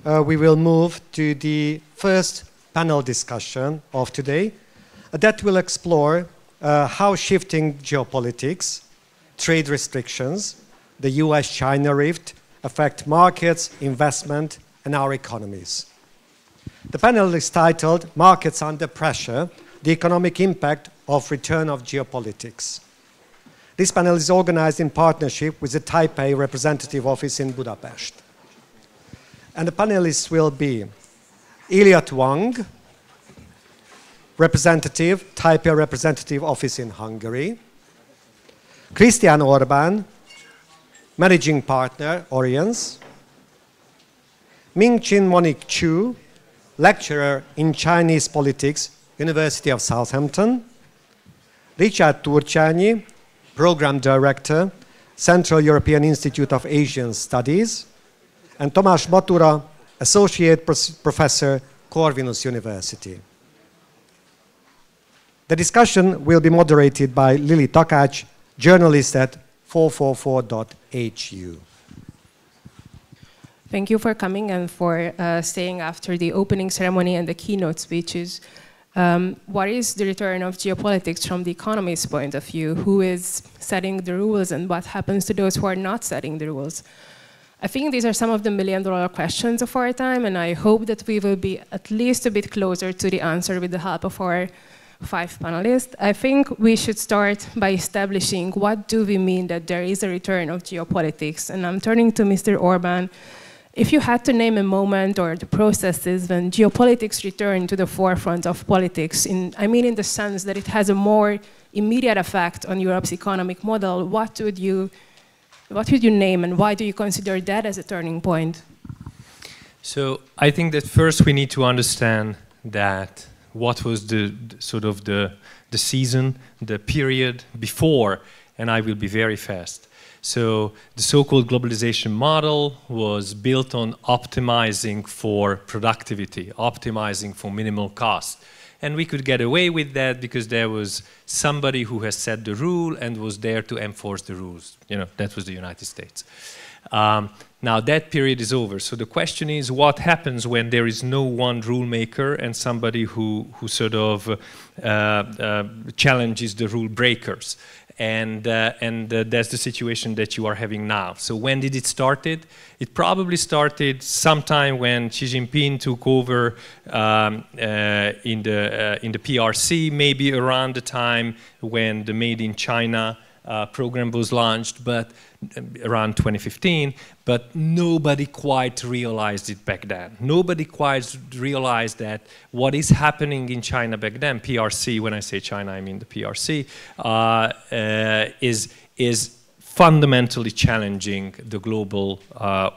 we will move to the first panel discussion of today that will explore how shifting geopolitics, trade restrictions, the US-China rift affect markets, investment, and our economies. The panel is titled Markets Under Pressure, the Economic Impact of Return of Geopolitics. This panel is organized in partnership with the Taipei Representative Office in Budapest. And the panelists will be Elliot Wang, representative, Taipei Representative Office in Hungary, Christian Orbán, managing partner, Oriens, Ming-Chin Monique Chu, lecturer in Chinese politics, University of Southampton, Richard Turcsányi, program director, Central European Institute of Asian Studies, and Tomás Batura, associate professor, Corvinus University. The discussion will be moderated by Lily Takács, journalist at 444.hu. Thank you for coming and for staying after the opening ceremony and the keynote speeches. What is the return of geopolitics from the economist's point of view? Who is setting the rules and what happens to those who are not setting the rules? I think these are some of the million-dollar questions of our time, and I hope that we will be at least a bit closer to the answer with the help of our 5 panelists. I think we should start by establishing what do we mean that there is a return of geopolitics. And I'm turning to Mr. Orbán. If you had to name a moment or the processes when geopolitics returned to the forefront of politics, I mean in the sense that it has a more immediate effect on Europe's economic model, what would you name and why do you consider that as a turning point? So I think that first we need to understand that what was the season, the period before, and I will be very fast. So the so-called globalization model was built on optimizing for productivity, optimizing for minimal cost. And we could get away with that because there was somebody who has set the rule and was there to enforce the rules. You know, that was the United States. Now that period is over. So the question is, what happens when there is no one rule maker and somebody who sort of challenges the rule breakers? And that's the situation that you are having now. So when did it start? It probably started sometime when Xi Jinping took over in the PRC, maybe around the time when the Made in China program was launched, but around 2015, but nobody quite realized it back then. Nobody quite realized that what is happening in China back then, PRC, when I say China, I mean the PRC, is fundamentally challenging the global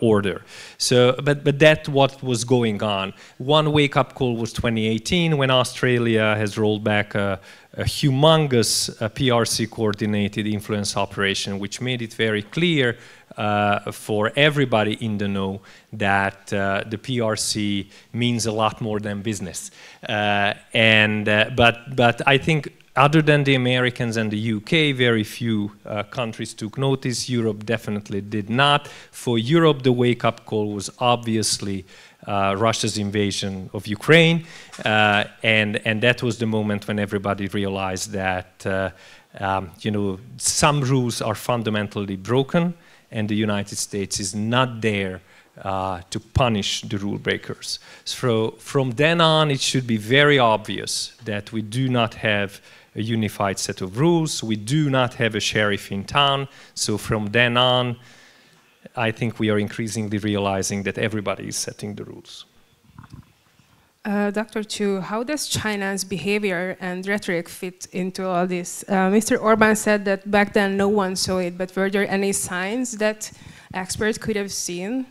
order. So, but that's what was going on. One wake-up call was 2018 when Australia has rolled back a humongous PRC-coordinated influence operation, which made it very clear for everybody in the know that the PRC means a lot more than business. But I think other than the Americans and the UK, very few countries took notice. Europe definitely did not. For Europe, the wake-up call was obviously Russia's invasion of Ukraine, and that was the moment when everybody realized that you know, some rules are fundamentally broken, and the United States is not there to punish the rule breakers. So from then on, it should be very obvious that we do not have a unified set of rules. We do not have a sheriff in town. So from then on, I think we are increasingly realizing that everybody is setting the rules. Dr. Chu, how does China's behavior and rhetoric fit into all this? Mr. Orbán said that back then no one saw it, but were there any signs that experts could have seen?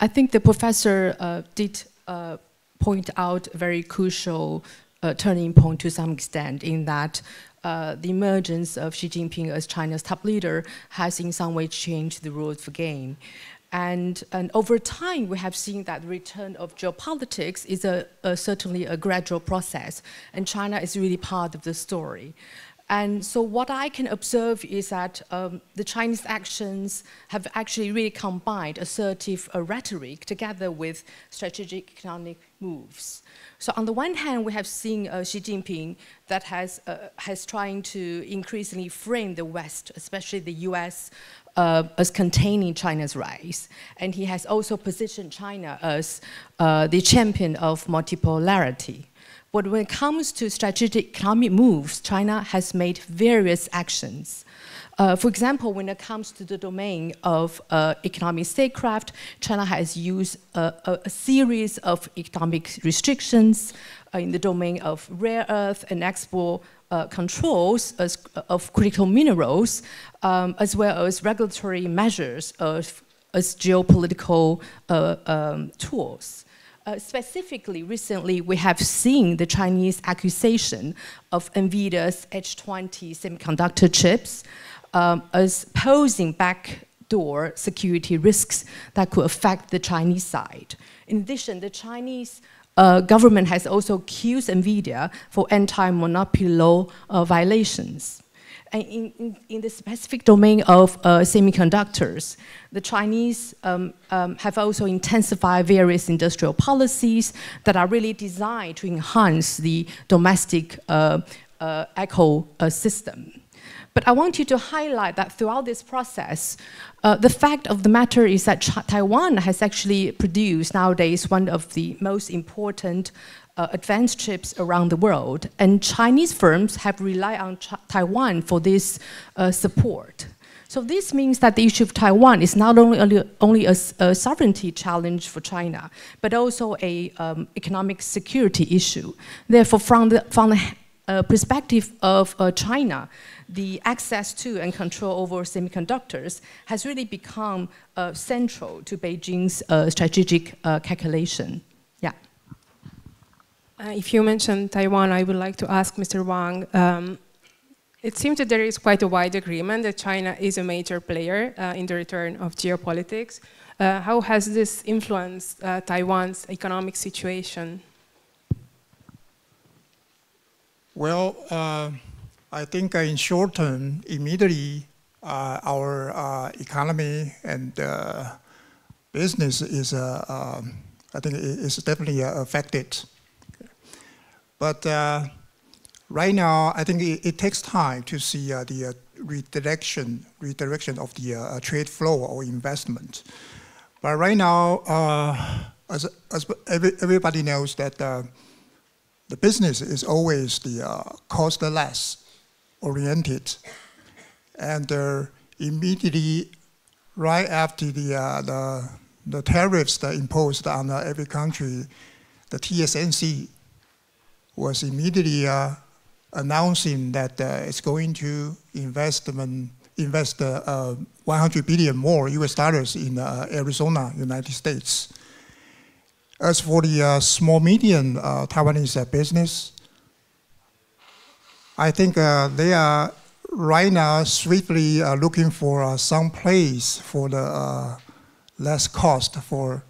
I think the professor did point out a very crucial turning point to some extent in that the emergence of Xi Jinping as China's top leader has in some way changed the rules of the game. And over time, we have seen that the return of geopolitics is certainly a gradual process, and China is really part of the story. And so what I can observe is that the Chinese actions have actually really combined assertive rhetoric together with strategic economic moves. So on the one hand, we have seen Xi Jinping that has trying to increasingly frame the West, especially the US, as containing China's rise. And he has also positioned China as the champion of multipolarity. But when it comes to strategic economic moves, China has made various actions. For example, when it comes to the domain of economic statecraft, China has used a series of economic restrictions in the domain of rare earth and export controls of critical minerals, as well as regulatory measures as geopolitical tools. Specifically, recently, we have seen the Chinese accusation of NVIDIA's H20 semiconductor chips as posing backdoor security risks that could affect the Chinese side. In addition, the Chinese government has also accused NVIDIA for anti-monopoly law violations. And in the specific domain of semiconductors, the Chinese have also intensified various industrial policies that are really designed to enhance the domestic ecosystem. But I want you to highlight that throughout this process, the fact of the matter is that Taiwan has actually produced nowadays one of the most important advanced chips around the world, and Chinese firms have relied on Taiwan for this support. So this means that the issue of Taiwan is not only a sovereignty challenge for China, but also a economic security issue. Therefore, from the perspective of China, the access to and control over semiconductors has really become central to Beijing's strategic calculation. Yeah. If you mentioned Taiwan, I would like to ask Mr. Wang. It seems that there is quite a wide agreement that China is a major player in the return of geopolitics. How has this influenced Taiwan's economic situation? Well, I think in short term, immediately, our economy and business is, I think, is definitely affected. But right now, I think it takes time to see the redirection of the trade flow or investment. But right now, as everybody knows that the business is always the cost-less oriented, and immediately right after the tariffs that imposed on every country, the TSMC was immediately announcing that it's going to invest $100 billion more US dollars in Arizona, United States. As for the small medium Taiwanese business, I think they are right now swiftly looking for some place for the less cost for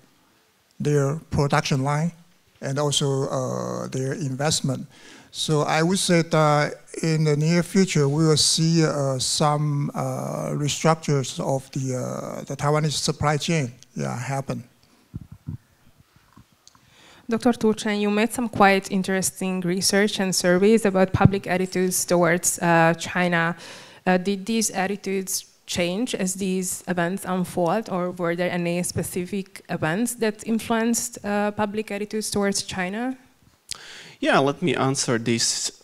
their production line and also their investment. So I would say that in the near future, we will see some restructures of the Taiwanese supply chain happen. Dr. Tu Chen, you made some quite interesting research and surveys about public attitudes towards China. Did these attitudes change as these events unfold, or were there any specific events that influenced public attitudes towards China? Yeah, let me answer this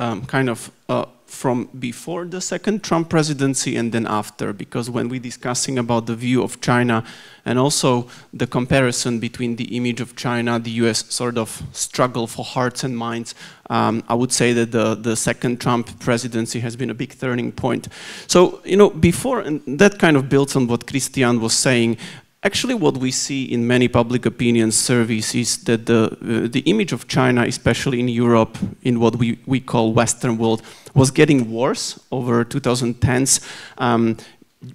from before the second Trump presidency and then after, because when we're discussing about the view of China and also the comparison between the image of China, the US sort of struggle for hearts and minds, I would say that the second Trump presidency has been a big turning point. So, before, and that kind of builds on what Christian was saying, actually what we see in many public opinion surveys is that the image of China, especially in Europe, in what we call Western world, was getting worse over 2010s,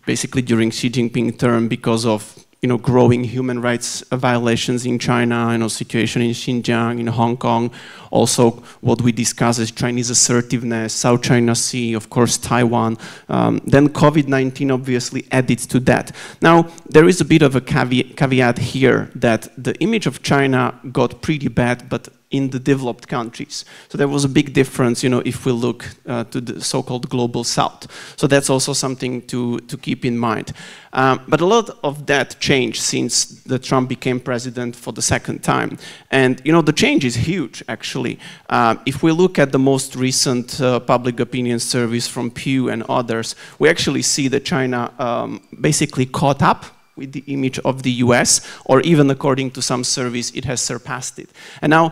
basically during Xi Jinping term because of growing human rights violations in China, situation in Xinjiang, in Hong Kong, also what we discuss as Chinese assertiveness, South China Sea, of course, Taiwan. Then COVID-19 obviously added to that. Now, there is a bit of a caveat here that the image of China got pretty bad, but in the developed countries. So there was a big difference, if we look to the so-called global south. So that's also something to keep in mind. But a lot of that changed since the Trump became president for the second time. And, the change is huge, actually. If we look at the most recent public opinion surveys from Pew and others, we actually see that China basically caught up with the image of the US, or even according to some surveys, it has surpassed it. And now,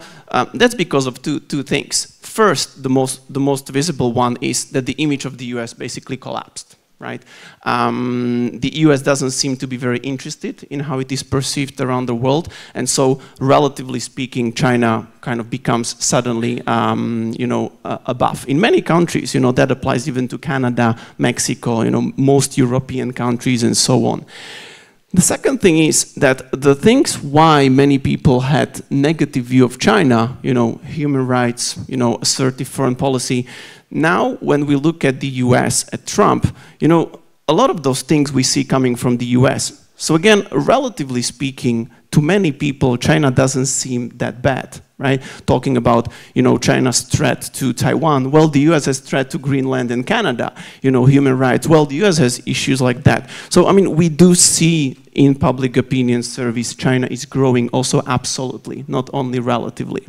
that's because of two things. First, the most visible one is that the image of the US basically collapsed, right? The US doesn't seem to be very interested in how it is perceived around the world, and so, relatively speaking, China kind of becomes suddenly, above. In many countries, that applies even to Canada, Mexico, most European countries, and so on. The second thing is that the things why many people had negative view of China, human rights, assertive foreign policy, now when we look at the US, at Trump, a lot of those things we see coming from the US. So again, relatively speaking, to many people, China doesn't seem that bad, right? Talking about, China's threat to Taiwan. Well, the US has threat to Greenland and Canada, human rights. Well, the US has issues like that. So, we do see in public opinion surveys, China is growing also absolutely, not only relatively.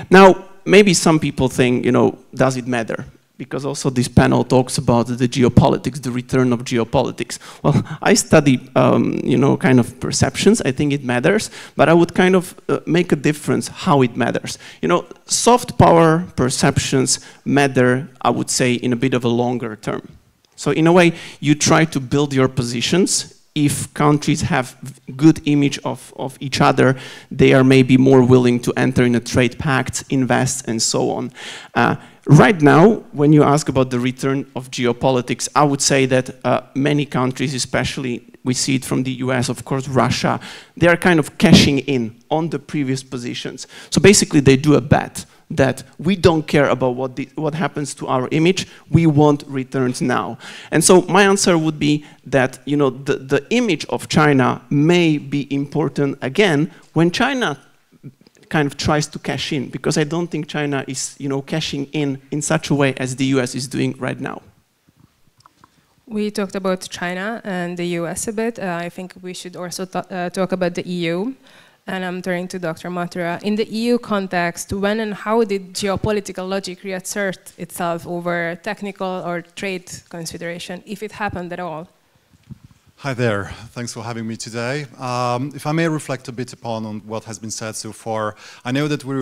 Now, maybe some people think, does it matter? Because also this panel talks about the geopolitics, the return of geopolitics. Well, I study, kind of perceptions. I think it matters, but I would kind of make a difference how it matters. Soft power perceptions matter, I would say, in a bit of a longer term. So in a way, you try to build your positions. If countries have good image of each other, they are maybe more willing to enter in a trade pact, invest, and so on. Right now, when you ask about the return of geopolitics, I would say that many countries, especially we see it from the US, of course, Russia, they are kind of cashing in on the previous positions. So basically, they do a bet that we don't care about what happens to our image, we want returns now. And so my answer would be that the image of China may be important again when China kind of tries to cash in, because I don't think China is cashing in such a way as the US is doing right now. We talked about China and the US a bit. I think we should also talk about the EU. And I'm turning to Dr. Mathura. In the EU context, when and how did geopolitical logic reassert itself over technical or trade consideration, if it happened at all? Hi there. Thanks for having me today. If I may reflect a bit upon what has been said so far, I know that we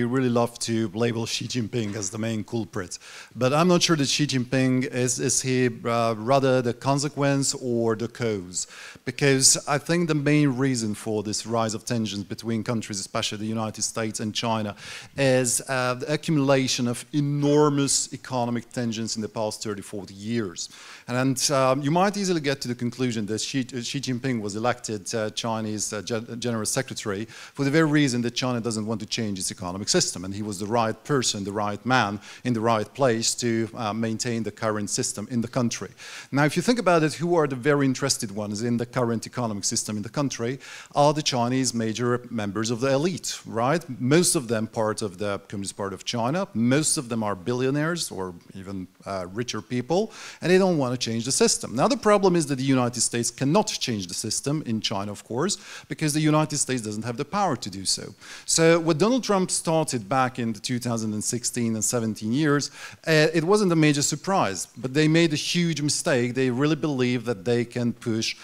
really love to label Xi Jinping as the main culprit, but I'm not sure that Xi Jinping is he rather the consequence or the cause, because I think the main reason for this rise of tensions between countries, especially the United States and China, is the accumulation of enormous economic tensions in the past 30, 40 years. And you might easily get to the conclusion that Xi Jinping was elected Chinese General Secretary for the very reason that China doesn't want to change its economic system, and he was the right person, the right man in the right place to maintain the current system in the country. Now, if you think about it, who are the very interested ones in the current economic system in the country are the Chinese major members of the elite, right? Most of them part of the Communist Party of China, most of them are billionaires or even richer people, and they don't want to change the system. Now, the problem is that the United States cannot change the system in China, of course, because the United States doesn't have the power to do so. So what Donald Trump started back in the 2016 and 17 years, it wasn't a major surprise, but they made a huge mistake. They really believe that they can push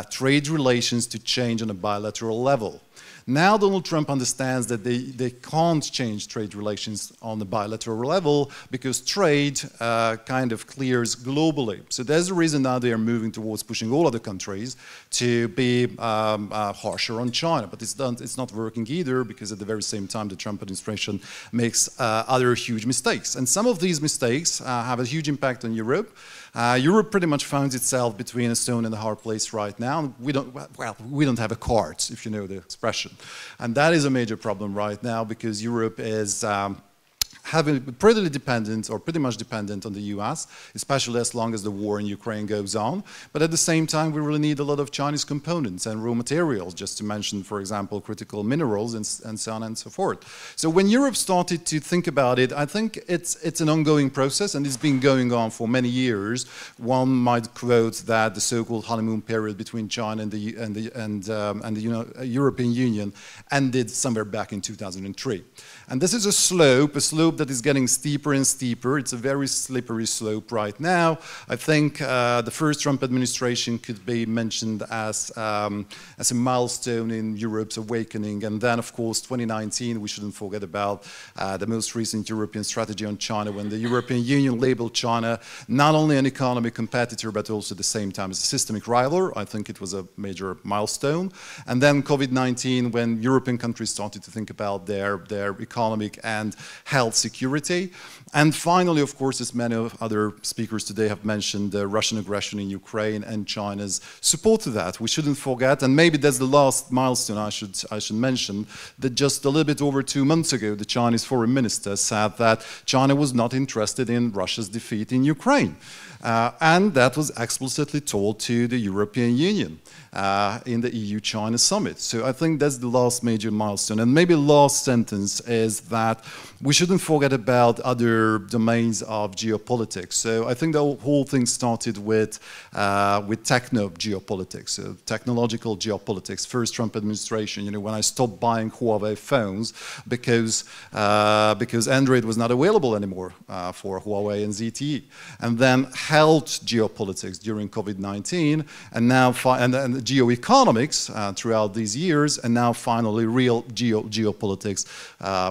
trade relations to change on a bilateral level. Now Donald Trump understands that they can't change trade relations on the bilateral level because trade kind of clears globally. So there's the reason now they are moving towards pushing all other countries to be harsher on China. But it's not working either, because at the very same time the Trump administration makes other huge mistakes. And some of these mistakes have a huge impact on Europe. Europe pretty much finds itself between a stone and a hard place right now. We don't have a card, if you know the expression. And that is a major problem right now, because Europe is pretty dependent, or pretty much dependent on the US, especially as long as the war in Ukraine goes on. But at the same time, we really need a lot of Chinese components and raw materials, just to mention, for example, critical minerals and so on and so forth. So when Europe started to think about it, I think it's an ongoing process, and it's been going on for many years. One might quote that the so-called honeymoon period between China and the European Union ended somewhere back in 2003. And this is a slope that is getting steeper and steeper. It's a very slippery slope right now. I think the first Trump administration could be mentioned as a milestone in Europe's awakening. And then, of course, 2019, we shouldn't forget about the most recent European strategy on China, when the European Union labeled China not only an economic competitor, but also at the same time as a systemic rival. I think it was a major milestone. And then COVID-19, when European countries started to think about their economic and health security. And finally, of course, as many other speakers today have mentioned, the Russian aggression in Ukraine and China's support to that. We shouldn't forget, and maybe that's the last milestone I should mention, that just a little bit over 2 months ago, the Chinese foreign minister said that China was not interested in Russia's defeat in Ukraine. And that was explicitly told to the European Union in the EU-China summit. So I think that's the last major milestone. And maybe the last sentence is that we shouldn't forget about other domains of geopolitics. So I think the whole thing started with techno-geopolitics, so technological geopolitics. First Trump administration, when I stopped buying Huawei phones because Android was not available anymore for Huawei and ZTE. And then health geopolitics during COVID-19, and now and geoeconomics throughout these years, and now finally real geopolitics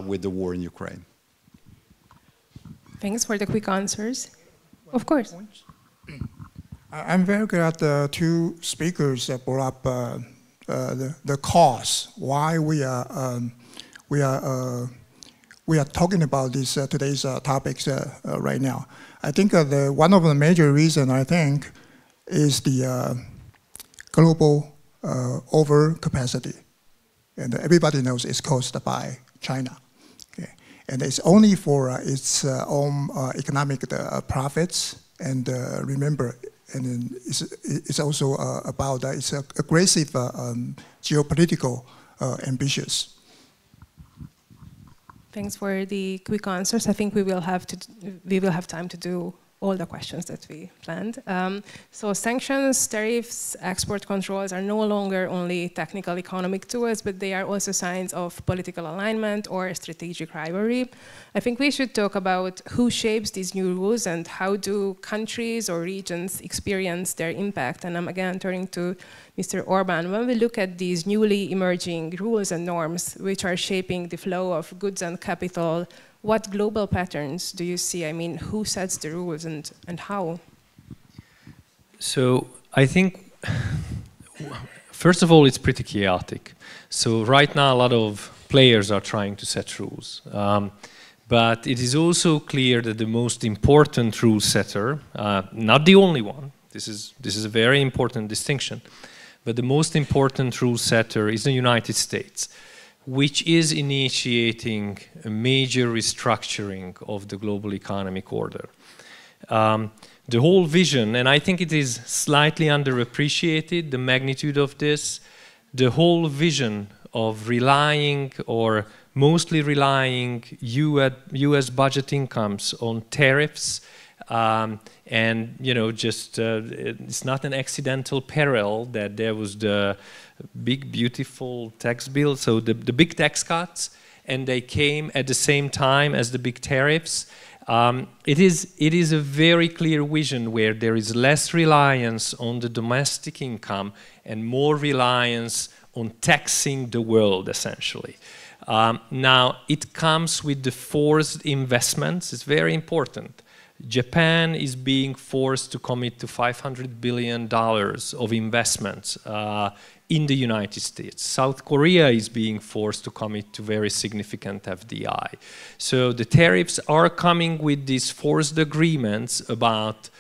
with the war in Ukraine. Thanks for the quick answers. Of course. I'm very glad the two speakers brought up the cause why we are talking about this today's topics right now. I think one of the major reasons, I think, is the global overcapacity. And everybody knows it's caused by China. Okay? And it's only for its own economic profits. And remember, and it's also about its aggressive geopolitical ambitions. Thanks for the quick answers. I think we will have time to do all the questions that we planned. So sanctions, tariffs, export controls are no longer only technical economic tools, but they are also signs of political alignment or strategic rivalry. I think we should talk about who shapes these new rules and how do countries or regions experience their impact. And I'm again turning to Mr. Orban. When we look at these newly emerging rules and norms which are shaping the flow of goods and capital, what global patterns do you see? I mean, who sets the rules and how? So I think, first of all, it's pretty chaotic. So right now, a lot of players are trying to set rules. But it is also clear that the most important rule setter, not the only one, this is a very important distinction, but the most important rule setter is the United States, which is initiating a major restructuring of the global economic order. The whole vision, and I think it is slightly underappreciated, the magnitude of this, the whole vision of relying or mostly relying US budget incomes on tariffs, and it's not an accidental peril that there was the big beautiful tax bill, so the big tax cuts, and they came at the same time as the big tariffs. It is a very clear vision where there is less reliance on the domestic income and more reliance on taxing the world, essentially. Now, it comes with the forced investments. It's very important. Japan is being forced to commit to $500 billion of investments in the United States. South Korea is being forced to commit to very significant FDI. So the tariffs are coming with these forced agreements about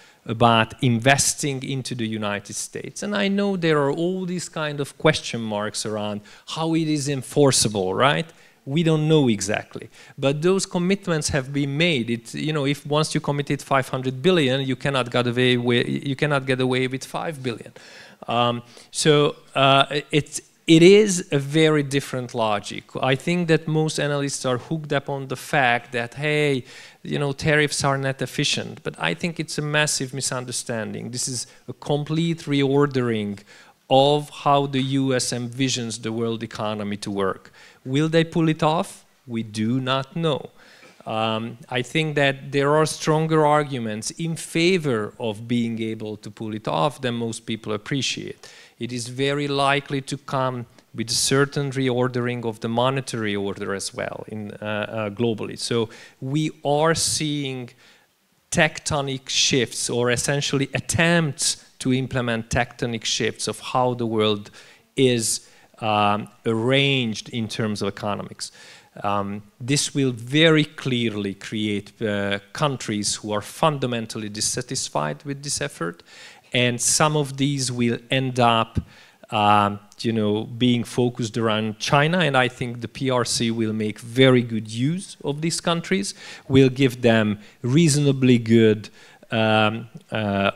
investing into the United States. And I know there are all these kind of question marks around how it is enforceable, right? We don't know exactly, but those commitments have been made. If once you committed 500 billion, you cannot get away with 5 billion. It is a very different logic. I think that most analysts are hooked up on the fact that, hey, tariffs are net efficient, but I think it's a massive misunderstanding. This is a complete reordering of how the US envisions the world economy to work. Will they pull it off? We do not know. I think that there are stronger arguments in favor of being able to pull it off than most people appreciate. It is very likely to come with a certain reordering of the monetary order as well globally. So we are seeing tectonic shifts, or essentially attempts to implement tectonic shifts of how the world is arranged in terms of economics. This will very clearly create countries who are fundamentally dissatisfied with this effort, and some of these will end up being focused around China, and I think the PRC will make very good use of these countries, will give them reasonably good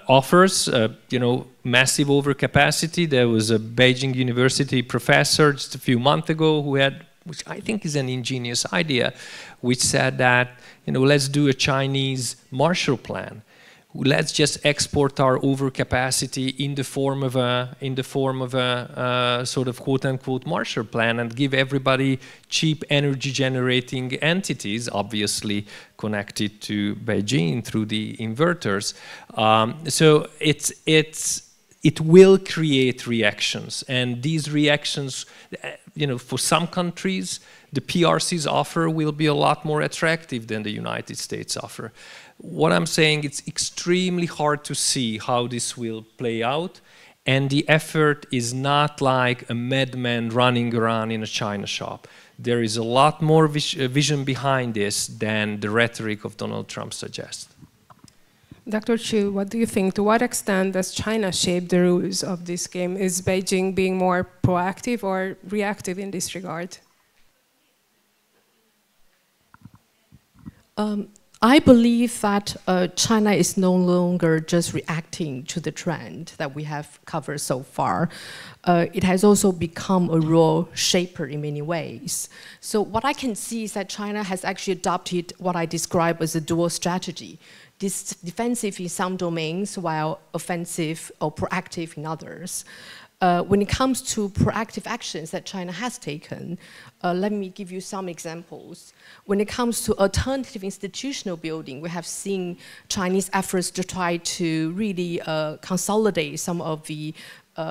offers, massive overcapacity. There was a Beijing University professor just a few months ago who had, which I think is an ingenious idea, which said that, let's do a Chinese Marshall Plan. Let's just export our overcapacity in the form of a sort of quote-unquote Marshall Plan, and give everybody cheap energy-generating entities, obviously connected to Beijing through the inverters. So it will create reactions, and these reactions, for some countries, the PRC's offer will be a lot more attractive than the United States offer. What I'm saying, it's extremely hard to see how this will play out, and the effort is not like a madman running around in a china shop. There is a lot more vision behind this than the rhetoric of Donald Trump suggests. Dr. Chu, what do you think? To what extent does China shape the rules of this game? Is Beijing being more proactive or reactive in this regard? I believe that China is no longer just reacting to the trend that we have covered so far. It has also become a role shaper in many ways. So what I can see is that China has actually adopted what I describe as a dual strategy. This defensive in some domains while offensive or proactive in others. When it comes to proactive actions that China has taken, let me give you some examples. When it comes to alternative institutional building, we have seen Chinese efforts to try to really consolidate some of the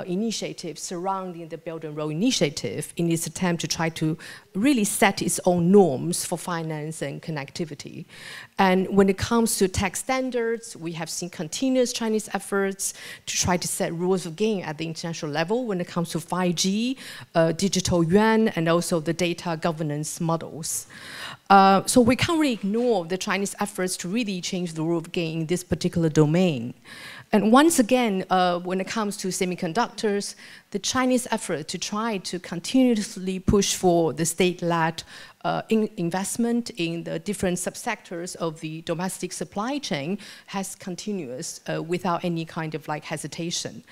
initiatives surrounding the Belt and Road Initiative in its attempt to try to really set its own norms for finance and connectivity. And when it comes to tax standards, we have seen continuous Chinese efforts to try to set rules of game at the international level when it comes to 5G, digital yuan, and also the data governance models. So we can't really ignore the Chinese efforts to really change the rule of game in this particular domain. And once again, when it comes to semiconductors, the Chinese effort to try to continuously push for the state-led investment in the different subsectors of the domestic supply chain has continuous without any kind of hesitation.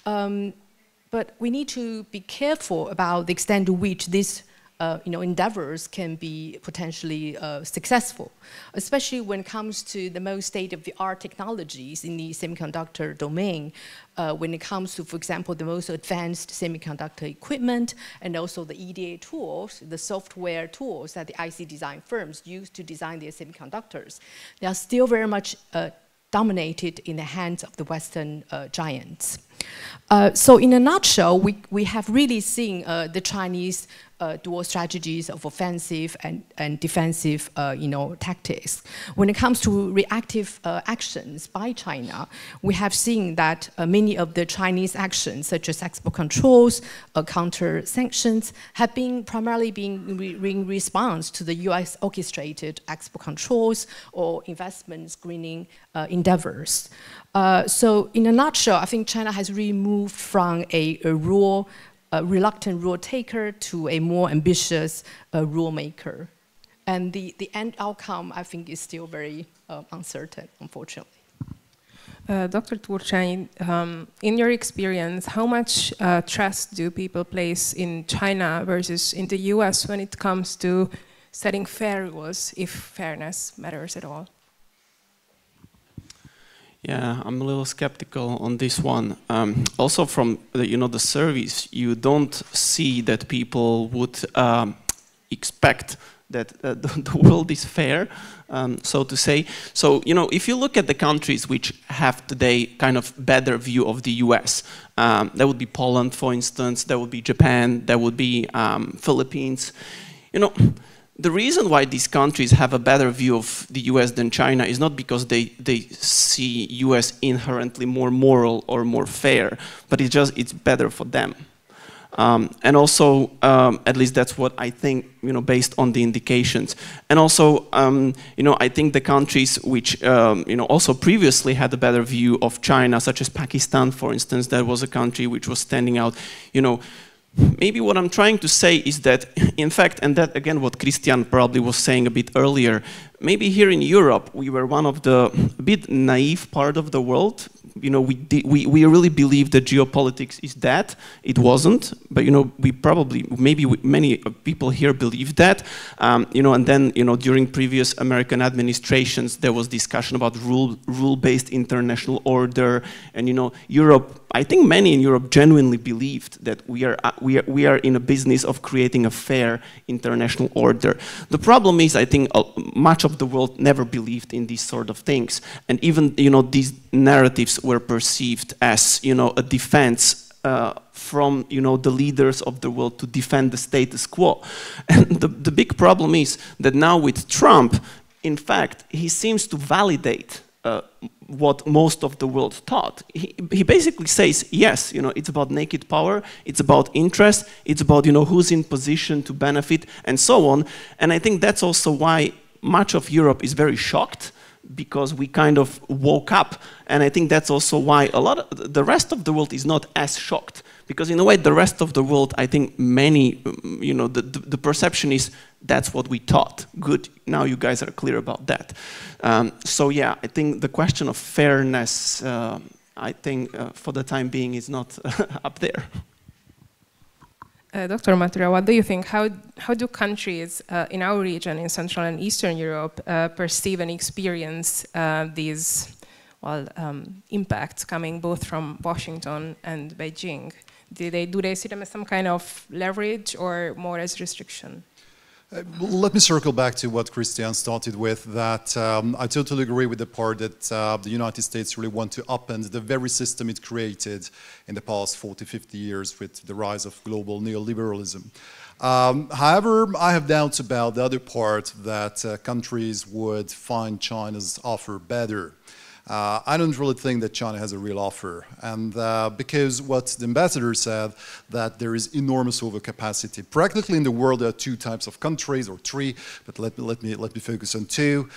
But we need to be careful about the extent to which this endeavors can be potentially successful, especially when it comes to the most state-of-the-art technologies in the semiconductor domain, when it comes to, for example, the most advanced semiconductor equipment and also the EDA tools, the software tools that the IC design firms use to design their semiconductors. They are still very much dominated in the hands of the Western giants. So in a nutshell, we have really seen the Chinese dual strategies of offensive and defensive tactics. When it comes to reactive actions by China, we have seen that many of the Chinese actions, such as export controls, counter sanctions, have been primarily in response to the US orchestrated export controls or investment screening endeavors. So in a nutshell, I think China has really moved from a reluctant rule taker to a more ambitious rule maker. And the end outcome, I think, is still very uncertain, unfortunately. Dr. Turchnyi, in your experience, how much trust do people place in China versus in the US when it comes to setting fair rules, if fairness matters at all? Yeah, I'm a little skeptical on this one. Also, from the surveys, you don't see that people would expect that the world is fair, so to say. So if you look at the countries which have today kind of better view of the U.S., that would be Poland, for instance. That would be Japan. That would be Philippines. The reason why these countries have a better view of the US than China is not because they see US inherently more moral or more fair, but it's better for them. And also, at least that's what I think, based on the indications. And also, I think the countries which, also previously had a better view of China, such as Pakistan, for instance, that was a country which was standing out, maybe what I'm trying to say is that, in fact, and that again what Christian probably was saying a bit earlier, maybe here in Europe we were one of the a bit naive part of the world. We really believed that geopolitics is dead. It wasn't, but we probably, many people here believe that. And then during previous American administrations there was discussion about rule-based international order, and Europe. I think many in Europe genuinely believed that we are in a business of creating a fair international order. The problem is, I think much of the world never believed in these sort of things, and even these narratives were perceived as a defense from the leaders of the world to defend the status quo. And the big problem is that now with Trump, in fact, he seems to validate what most of the world thought. He basically says, yes, it's about naked power, it's about interest, it's about who's in position to benefit, and so on. And I think that's also why much of Europe is very shocked, because we kind of woke up. And I think that's also why a lot of the rest of the world is not as shocked, because in a way the rest of the world, I think many, the perception is that's what we thought. Good, now you guys are clear about that. So yeah, I think the question of fairness, I think for the time being is not up there. Dr. Matura, what do you think? How do countries in our region, in Central and Eastern Europe, perceive and experience these impacts coming both from Washington and Beijing? Do they see them as some kind of leverage or more as restriction? Let me circle back to what Christian started with, that I totally agree with the part that the United States really want to upend the very system it created in the past 40, 50 years with the rise of global neoliberalism. However, I have doubts about the other part, that countries would find China's offer better. I don't really think that China has a real offer, and because what the ambassador said, that there is enormous overcapacity. Practically in the world there are two types of countries, or three, but let me focus on two: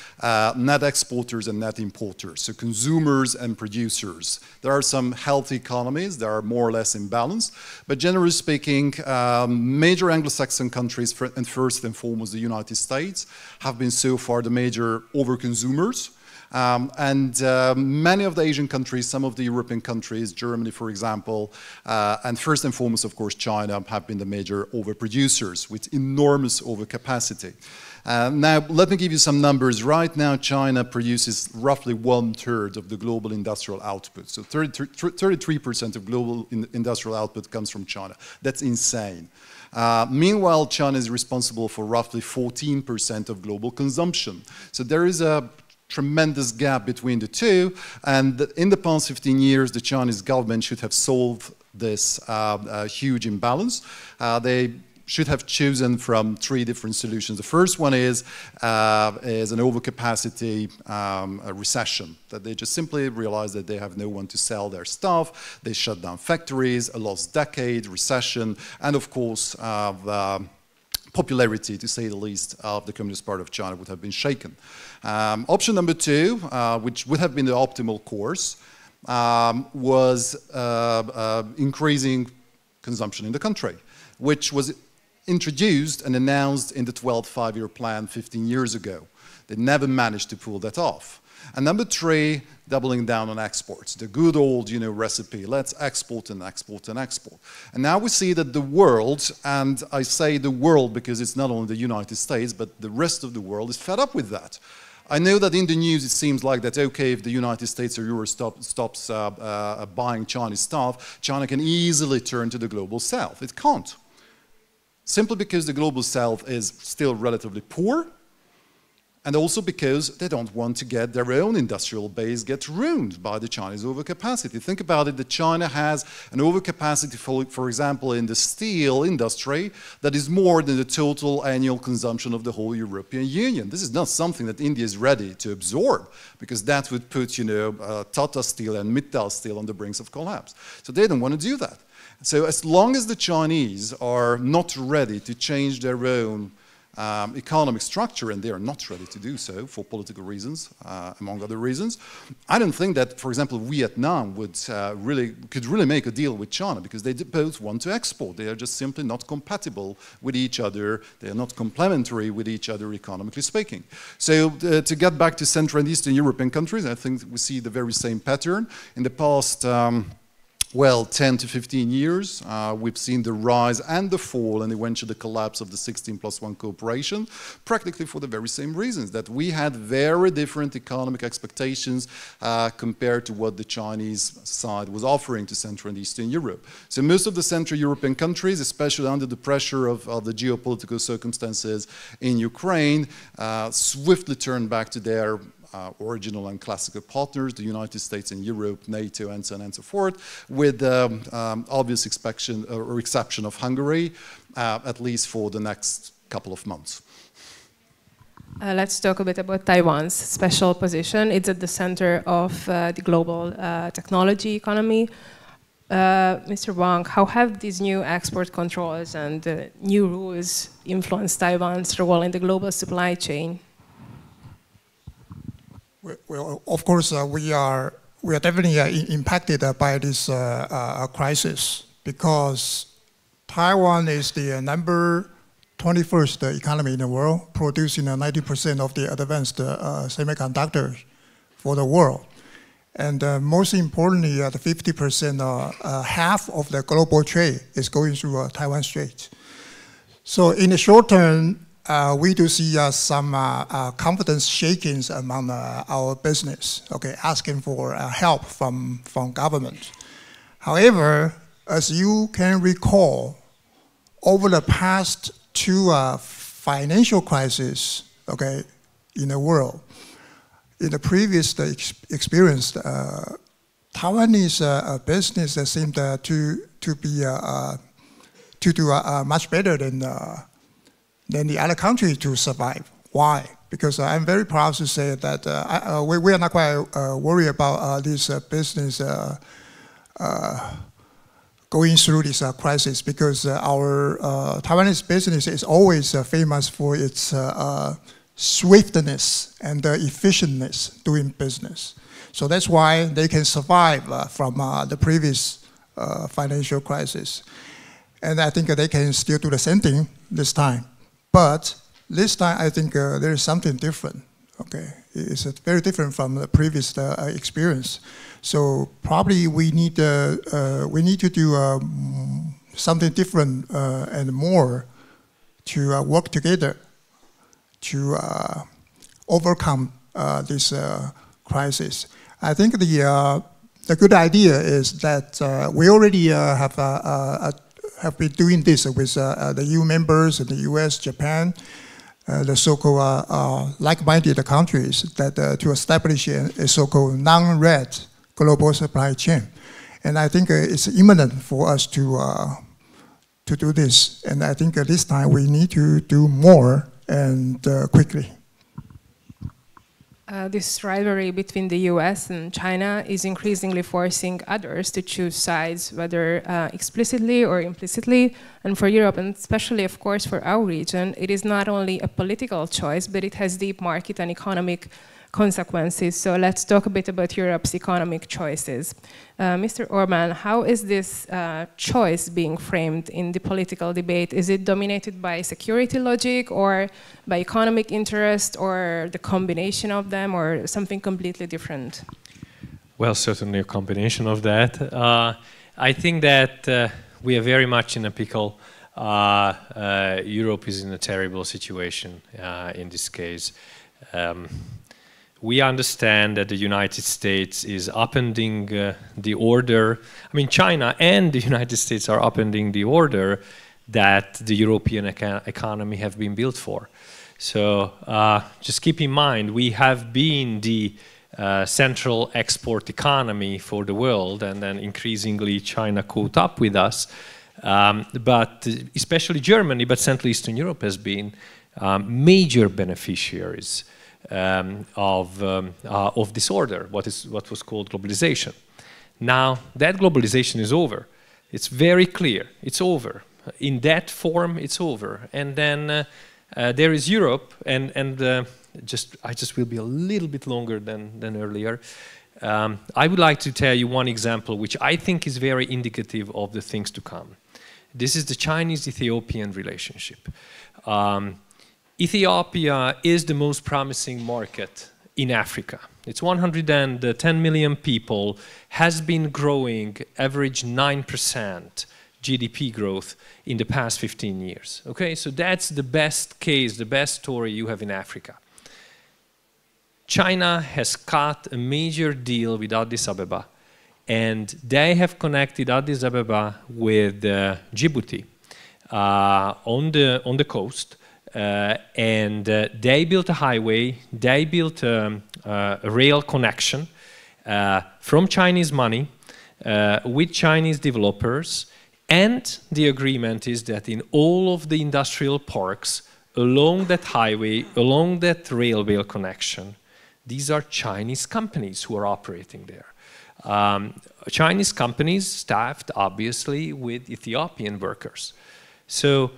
net exporters and net importers. So consumers and producers. There are some healthy economies that are more or less in balance, but generally speaking, major Anglo-Saxon countries, and first and foremost the United States, have been so far the major overconsumers. Many of the Asian countries, some of the European countries, Germany, for example, and first and foremost, of course, China, have been the major overproducers with enormous overcapacity. Now, let me give you some numbers. Right now, China produces roughly 1/3 of the global industrial output. So 33% of global industrial output comes from China. That's insane. Meanwhile, China is responsible for roughly 14% of global consumption. So there is a tremendous gap between the two, and in the past 15 years, the Chinese government should have solved this huge imbalance. They should have chosen from 3 different solutions. The first one is an overcapacity recession, that they just simply realize that they have no one to sell their stuff, they shut down factories, a lost decade, recession, and of course, the popularity, to say the least, of the Communist Party of China would have been shaken. Option number 2, which would have been the optimal course, was increasing consumption in the country, which was introduced and announced in the 12th five-year plan 15 years ago. They never managed to pull that off. And number 3, doubling down on exports, the good old, recipe. Let's export and export and export. And now we see that the world, and I say the world because it's not only the United States, but the rest of the world is fed up with that. I know that in the news it seems like that, okay, if the United States or Europe stops buying Chinese stuff, China can easily turn to the global south. It can't. Simply because the global south is still relatively poor, and also because they don't want to get their own industrial base get ruined by the Chinese overcapacity. Think about it, that China has an overcapacity, for example, in the steel industry that is more than the total annual consumption of the whole European Union. This is not something that India is ready to absorb, because that would put, Tata Steel and Mittal Steel on the brinks of collapse. So they don't want to do that. So as long as the Chinese are not ready to change their own economic structure, and they are not ready to do so for political reasons, among other reasons, I don't think that, for example, Vietnam could really make a deal with China, because they both want to export. They are just simply not compatible with each other. They are not complementary with each other, economically speaking. So to get back to Central and Eastern European countries, I think we see the very same pattern. In the past 10 to 15 years, we've seen the rise and the fall and eventually the collapse of the 16+1 cooperation, practically for the very same reasons, that we had very different economic expectations compared to what the Chinese side was offering to Central and Eastern Europe. So most of the Central European countries, especially under the pressure of the geopolitical circumstances in Ukraine, swiftly turned back to their original and classical partners, the United States and Europe, NATO, and so on and so forth, with obvious exception of Hungary, at least for the next couple of months. Let's talk a bit about Taiwan's special position. It's at the center of the global technology economy. Mr. Wang, how have these new export controls and new rules influenced Taiwan's role in the global supply chain? Well, of course, we are definitely impacted by this crisis, because Taiwan is the number 21st economy in the world, producing 90% of the advanced semiconductors for the world. And most importantly, the 50%, half of the global trade is going through Taiwan Strait. So in the short term, we do see some confidence shakings among our business, asking for help from government. However, as you can recall, over the past 2 financial crises, in the world, in the previous experience, Taiwanese business seemed to do much better than the other country to survive. Why? Because I'm very proud to say that we are not quite worried about this business going through this crisis, because our Taiwanese business is always famous for its swiftness and efficientness doing business. So that's why they can survive from the previous financial crisis. And I think they can still do the same thing this time. But this time, I think there is something different. It's very different from the previous experience. So probably we need to do something different and more to work together to overcome this crisis. I think the good idea is that we already have been doing this with the EU members in the US, Japan, the so-called like-minded countries that to establish a so-called non-red global supply chain. And I think it's imminent for us to do this. And I think this time we need to do more and quickly. This rivalry between the US and China is increasingly forcing others to choose sides, whether explicitly or implicitly. And for Europe, and especially, of course, for our region, it is not only a political choice, but it has deep market and economic consequences. So let's talk a bit about Europe's economic choices. Mr. Orbán, how is this choice being framed in the political debate? Is it dominated by security logic or by economic interest or the combination of them or something completely different? Well, certainly a combination of that. I think that we are very much in a pickle. Europe is in a terrible situation in this case. We understand that the United States is upending the order. I mean, China and the United States are upending the order that the European economy have been built for. So just keep in mind, we have been the central export economy for the world, and then increasingly China caught up with us. But especially Germany, but Central Eastern Europe has been major beneficiaries of this order, what was called globalization. Now that globalization is over. It's very clear. It's over. In that form, it's over. And then there is Europe, and I just will be a little bit longer than earlier. I would like to tell you one example, which I think is very indicative of the things to come. This is the Chinese-Ethiopian relationship. Ethiopia is the most promising market in Africa. It's 110 million people, has been growing average 9% GDP growth in the past 15 years. Okay, so that's the best case, the best story you have in Africa. China has cut a major deal with Addis Ababa, and they have connected Addis Ababa with Djibouti on the coast. And they built a highway, they built a rail connection from Chinese money with Chinese developers, and the agreement is that in all of the industrial parks along that highway, along that railway connection, these are Chinese companies who are operating there. Chinese companies staffed, obviously, with Ethiopian workers. So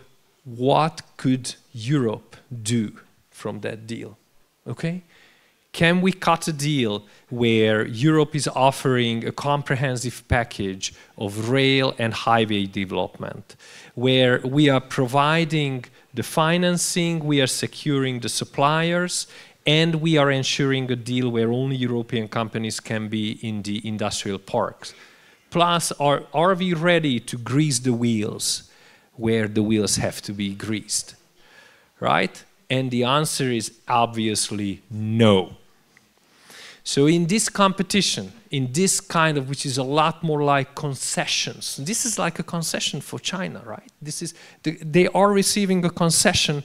what could Europe do from that deal? Okay? Can we cut a deal where Europe is offering a comprehensive package of rail and highway development, where we are providing the financing, we are securing the suppliers, and we are ensuring a deal where only European companies can be in the industrial parks? Plus, are we ready to grease the wheels where the wheels have to be greased, right? And the answer is obviously no. So in this competition, in this kind of, which is a lot more like concessions, this is like a concession for China, right? This is, they are receiving a concession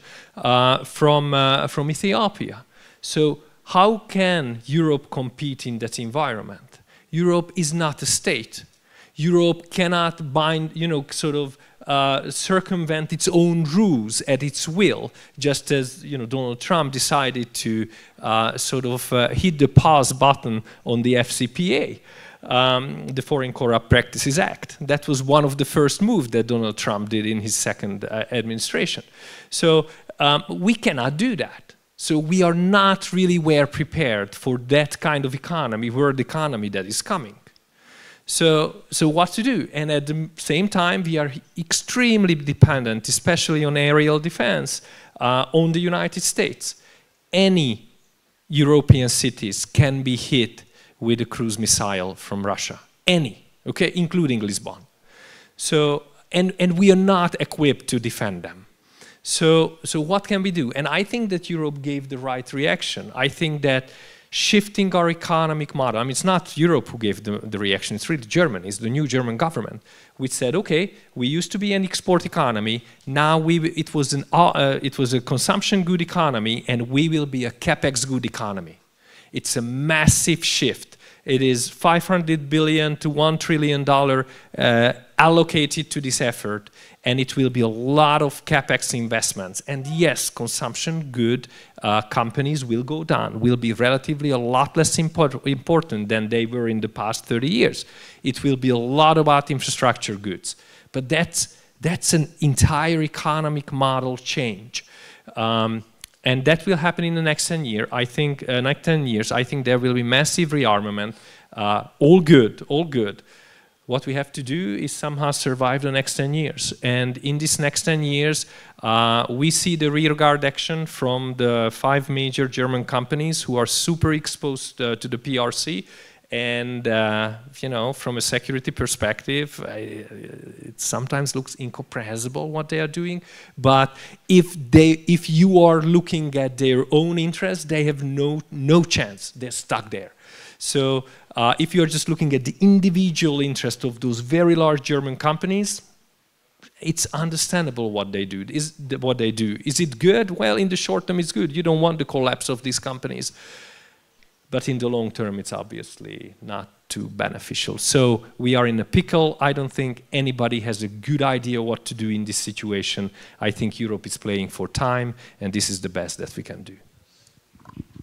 from Ethiopia. So how can Europe compete in that environment? Europe is not a state. Europe cannot bind, sort of circumvent its own rules at its will, just as Donald Trump decided to sort of hit the pause button on the FCPA, the Foreign Corrupt Practices Act. That was one of the first moves that Donald Trump did in his second administration. So we cannot do that. So we are not really well prepared for that kind of economy, world economy that is coming. So what to do? And at the same time, we are extremely dependent, especially on aerial defense, on the United States. Any European cities can be hit with a cruise missile from Russia. Any, okay, including Lisbon. So, and we are not equipped to defend them. So what can we do? And I think that Europe gave the right reaction. I think that shifting our economic model. I mean, it's not Europe who gave the reaction, it's really Germany, it's the new German government, which said, okay, we used to be an export economy, now it was a consumption good economy, and we will be a capex good economy. It's a massive shift. It is $500 billion to $1 trillion allocated to this effort, and it will be a lot of capex investments. And yes, consumption good companies will go down, will be relatively a lot less important than they were in the past 30 years. It will be a lot about infrastructure goods. But that's an entire economic model change. And that will happen in the next 10 years. I think next 10 years, I think there will be massive rearmament. All good, all good. What we have to do is somehow survive the next 10 years. And in this next 10 years, we see the rearguard action from the 5 major German companies who are super exposed to the PRC. And you know, from a security perspective, it sometimes looks incomprehensible what they are doing. But if you are looking at their own interests, they have no chance. They're stuck there. So if you are just looking at the individual interest of those very large German companies, it's understandable what they do. Is it good? Well, in the short term, it's good. You don't want the collapse of these companies. But in the long term, it's obviously not too beneficial. So we are in a pickle. I don't think anybody has a good idea what to do in this situation. I think Europe is playing for time, and this is the best that we can do.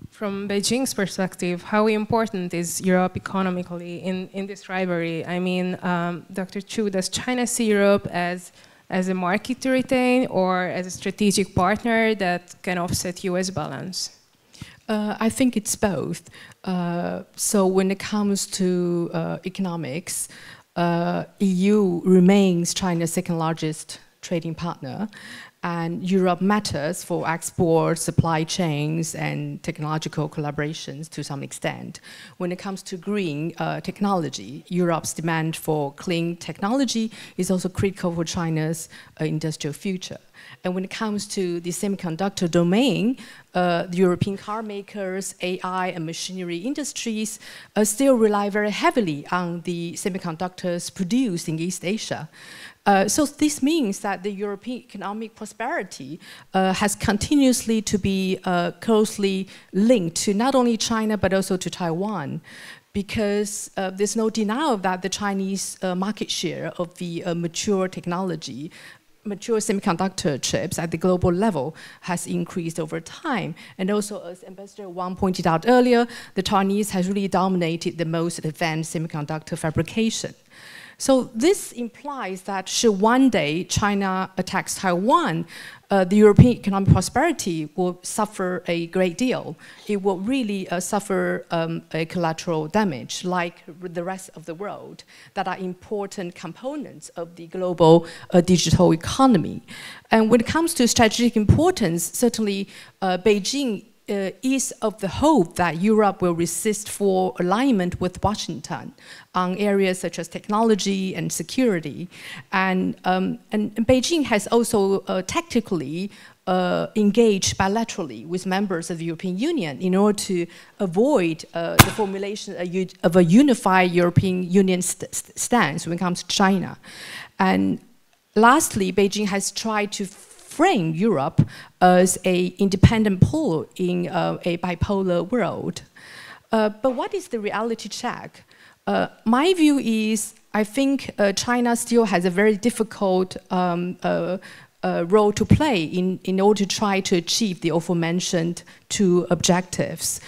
From Beijing's perspective, how important is Europe economically in this rivalry? I mean, Dr. Chu, does China see Europe as a market to retain or as a strategic partner that can offset US balance? I think it's both. So when it comes to economics, EU remains China's second largest trading partner, and Europe matters for export, supply chains, and technological collaborations to some extent. When it comes to green technology, Europe's demand for clean technology is also critical for China's industrial future. And when it comes to the semiconductor domain, the European car makers, AI and machinery industries still rely very heavily on the semiconductors produced in East Asia. So this means that the European economic prosperity has continuously to be closely linked to not only China but also to Taiwan, because there's no denial that the Chinese market share of the mature technology, mature semiconductor chips at the global level has increased over time. And also, as Ambassador Wang pointed out earlier, the Chinese has really dominated the most advanced semiconductor fabrication. So this implies that should one day China attacks Taiwan, the European economic prosperity will suffer a great deal. It will really suffer a collateral damage, like the rest of the world, that are important components of the global digital economy. And when it comes to strategic importance, certainly Beijing is of the hope that Europe will resist for alignment with Washington on areas such as technology and security. And Beijing has also tactically engaged bilaterally with members of the European Union in order to avoid the formulation of a unified European Union stance when it comes to China. And lastly, Beijing has tried to frame Europe as an independent pole in a bipolar world. But what is the reality check? My view is, I think China still has a very difficult role to play in order to try to achieve the aforementioned 2 objectives.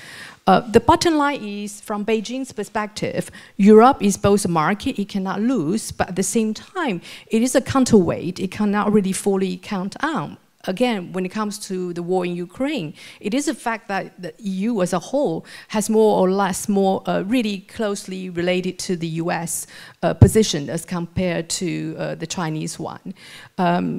The bottom line is, from Beijing's perspective, Europe is both a market it cannot lose, but at the same time, it is a counterweight it cannot really fully count on. Again, when it comes to the war in Ukraine, it is a fact that the EU as a whole has more or less really closely related to the US position as compared to the Chinese one.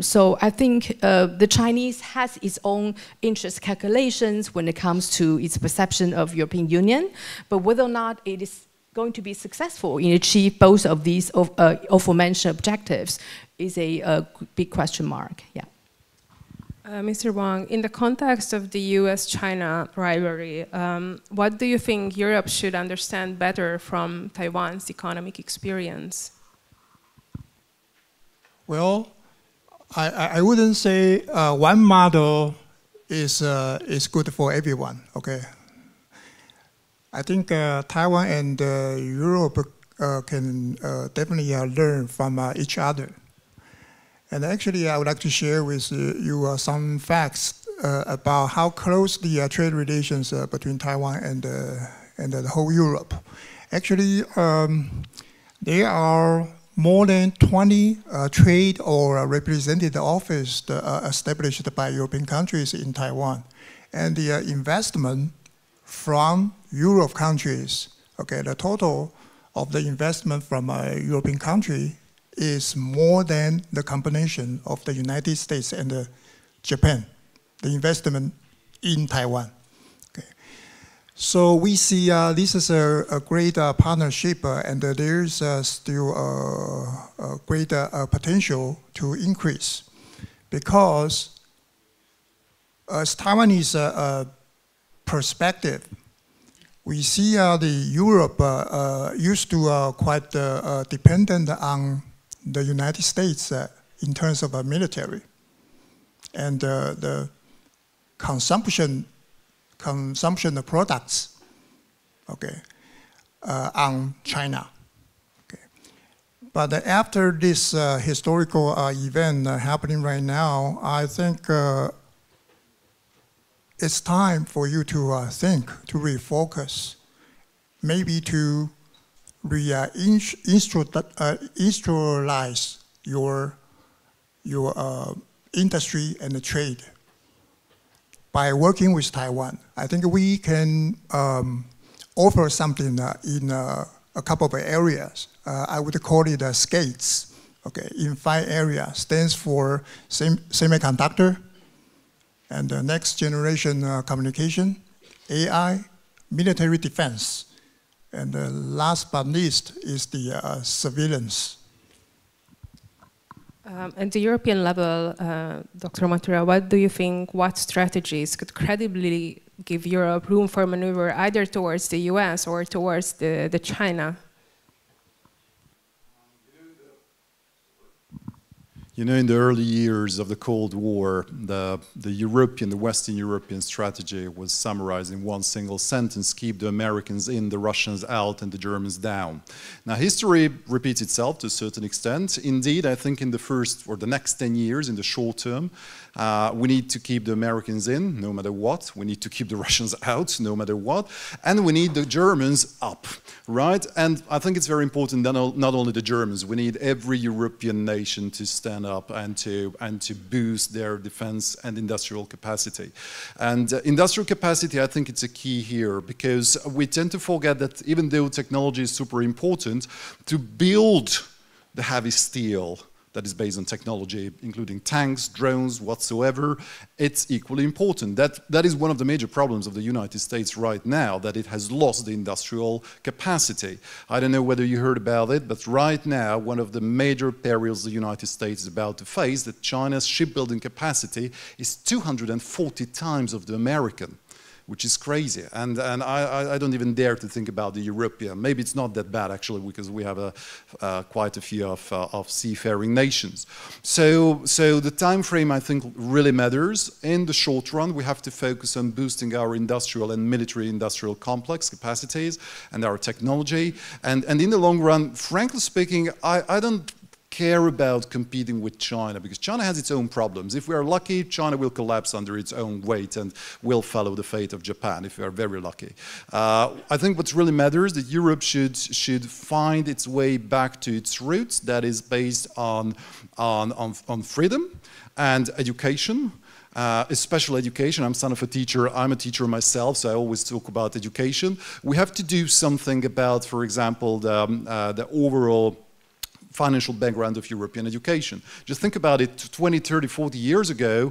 So I think the Chinese has its own interest calculations when it comes to its perception of European Union, but whether or not it is going to be successful in achieve both of these aforementioned objectives is a big question mark. Yeah. Mr. Wang, in the context of the US-China rivalry, what do you think Europe should understand better from Taiwan's economic experience? Well, I wouldn't say one model is good for everyone. Okay, I think Taiwan and Europe can definitely learn from each other. And actually, I would like to share with you some facts about how close the trade relations between Taiwan and the whole Europe. Actually, there are more than 20 trade or representative offices established by European countries in Taiwan. And the investment from Europe countries, okay, the total of the investment from a European country is more than the combination of the United States and Japan, the investment in Taiwan. Okay. So we see this is a great partnership, and there's still a great potential to increase, because as Taiwanese perspective, we see the Europe used to quite dependent on the United States in terms of military, and the consumption of products, okay, on China. Okay. But after this historical event happening right now, I think it's time for you to think, to refocus, maybe to industrialize your industry and the trade by working with Taiwan. I think we can offer something in a couple of areas. I would call it SCATES, okay, in 5 areas. Stands for semiconductor, and the next generation communication, AI, military defense, and last but least is the surveillance. At the European level, Dr. Mathura, what do you think, what strategies could credibly give Europe room for maneuver either towards the US or towards the China? You know, in the early years of the Cold War, the Western European strategy was summarized in one single sentence: keep the Americans in, the Russians out, and the Germans down. Now, history repeats itself to a certain extent. Indeed, I think in the first or the next 10 years, in the short term, we need to keep the Americans in, no matter what. We need to keep the Russians out, no matter what. And we need the Germans up, right? And I think it's very important that not only the Germans, we need every European nation to stand up and to boost their defense and industrial capacity. And industrial capacity, I think it's a key here, because we tend to forget that even though technology is super important, to build the heavy steel that is based on technology, including tanks, drones, whatsoever, it's equally important. That is one of the major problems of the United States right now, that it has lost the industrial capacity. I don't know whether you heard about it, but right now, one of the major perils the United States is about to face, that China's shipbuilding capacity is 240 times of the American, which is crazy. And I don't even dare to think about the European. Maybe it's not that bad, actually, because we have quite a few of seafaring nations. So the time frame, I think, really matters. In the short run, we have to focus on boosting our industrial and military industrial complex capacities and our technology. And in the long run, frankly speaking, I don't care about competing with China, because China has its own problems. If we are lucky, China will collapse under its own weight and will follow the fate of Japan, if we are very lucky. I think what really matters is that Europe should find its way back to its roots, that is based on freedom and education. Special education. I'm son of a teacher. I'm a teacher myself, so I always talk about education. We have to do something about, for example, the overall financial background of European education. Just think about it, 20, 30, 40 years ago,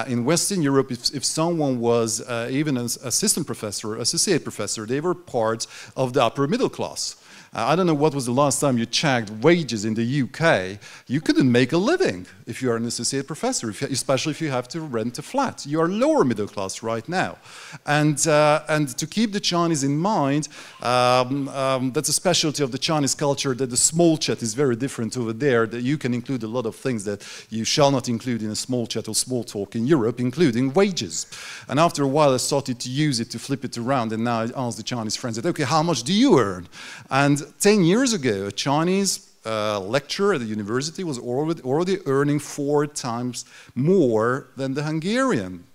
in Western Europe, if someone was even an assistant professor, associate professor, they were part of the upper middle class. I don't know what was the last time you checked wages in the UK. You couldn't make a living if you are an associate professor, especially if you have to rent a flat. You are lower middle class right now. And to keep the Chinese in mind, that's a specialty of the Chinese culture, that the small chat is very different over there, that you can include a lot of things that you shall not include in a small chat or small talk in Europe, including wages. And after a while I started to use it to flip it around, and now I ask the Chinese friends, okay, how much do you earn? And 10 years ago, a Chinese lecturer at the university was already earning 4 times more than the Hungarian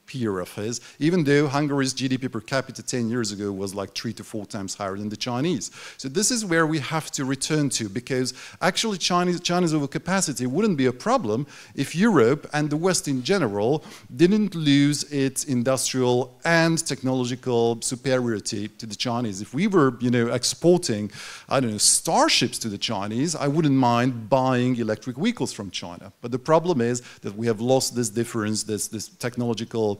peer of his, even though Hungary's GDP per capita 10 years ago was like 3 to 4 times higher than the Chinese. So this is where we have to return to, because actually China's overcapacity wouldn't be a problem if Europe and the West in general didn't lose its industrial and technological superiority to the Chinese. If we were, you know, exporting, I don't know, starships to the Chinese, I wouldn't mind buying electric vehicles from China. But the problem is that we have lost this difference, this technological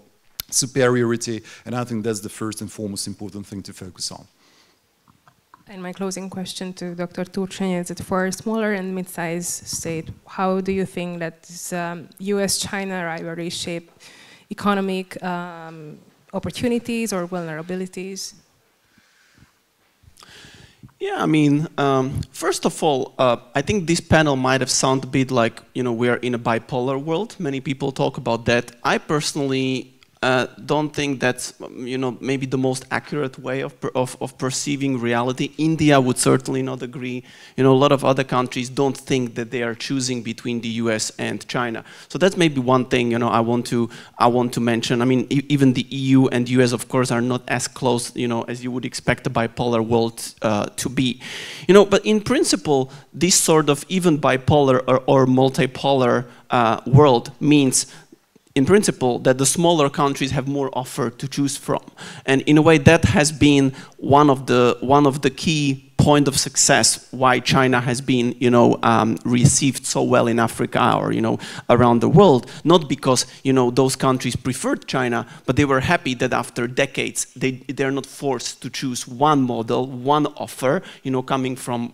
superiority, and I think that's the first and foremost important thing to focus on. And my closing question to Dr. Turcsany is that for smaller and mid-sized state, how do you think that this US-China rivalry shape economic opportunities or vulnerabilities? Yeah, I mean, first of all, I think this panel might have sounded a bit like, you know, we're in a bipolar world. Many people talk about that. I personally don't think that's, you know, maybe the most accurate way of perceiving reality. India would certainly not agree. You know, a lot of other countries don't think that they are choosing between the US and China. So that's maybe one thing, you know, I want to mention. I mean, even the EU and US, of course, are not as close, you know, as you would expect a bipolar world to be. You know, but in principle, this sort of even bipolar or multipolar world means, in principle, that the smaller countries have more offer to choose from, and in a way that has been one of the key point of success why China has been, you know, received so well in Africa or, you know, around the world. Not because, you know, those countries preferred China, but they were happy that after decades they're not forced to choose one model, one offer, you know, coming from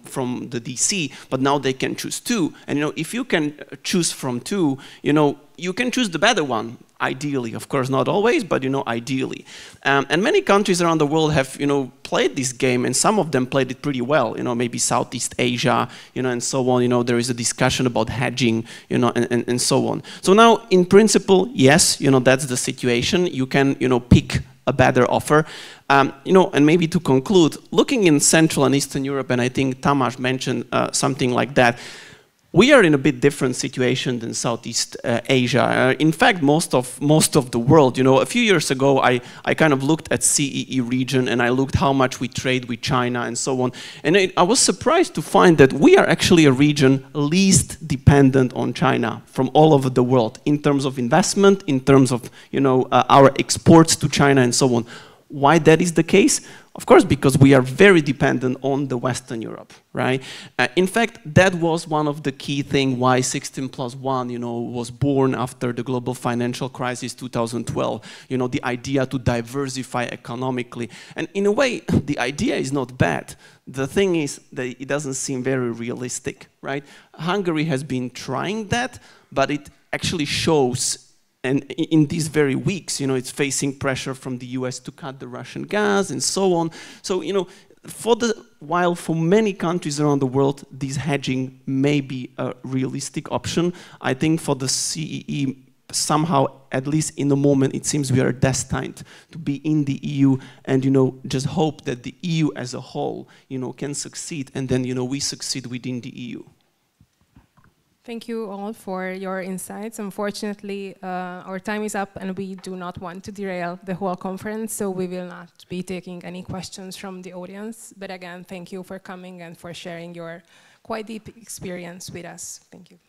the DC, but now they can choose 2. And, you know, if you can choose from 2, you know, you can choose the better one, ideally. Of course, not always, but, you know, ideally. And many countries around the world have, you know, played this game, and some of them played it pretty well. You know, maybe Southeast Asia, you know, and so on. You know, there is a discussion about hedging, you know, and so on. So now, in principle, yes, you know, that's the situation. You can, you know, pick a better offer. You know, and maybe to conclude, looking in Central and Eastern Europe, and I think Tamás mentioned something like that, we are in a bit different situation than Southeast Asia. In fact, most of the world, you know, a few years ago, I kind of looked at CEE region, and I looked how much we trade with China and so on. And I was surprised to find that we are actually a region least dependent on China from all over the world in terms of investment, in terms of, you know, our exports to China and so on. Why that is the case? Of course, because we are very dependent on the Western Europe, right? In fact, that was one of the key things why 16+1, you know, was born after the global financial crisis 2012. You know, the idea to diversify economically. And in a way, the idea is not bad. The thing is that it doesn't seem very realistic, right? Hungary has been trying that, but it actually shows. And in these very weeks, you know, it's facing pressure from the US to cut the Russian gas and so on. So, you know, while for many countries around the world, this hedging may be a realistic option, I think for the CEE, somehow, at least in the moment, it seems we are destined to be in the EU and, you know, just hope that the EU as a whole, you know, can succeed, and then, you know, we succeed within the EU. Thank you all for your insights. Unfortunately, our time is up and we do not want to derail the whole conference, so we will not be taking any questions from the audience. But again, thank you for coming and for sharing your quite deep experience with us. Thank you.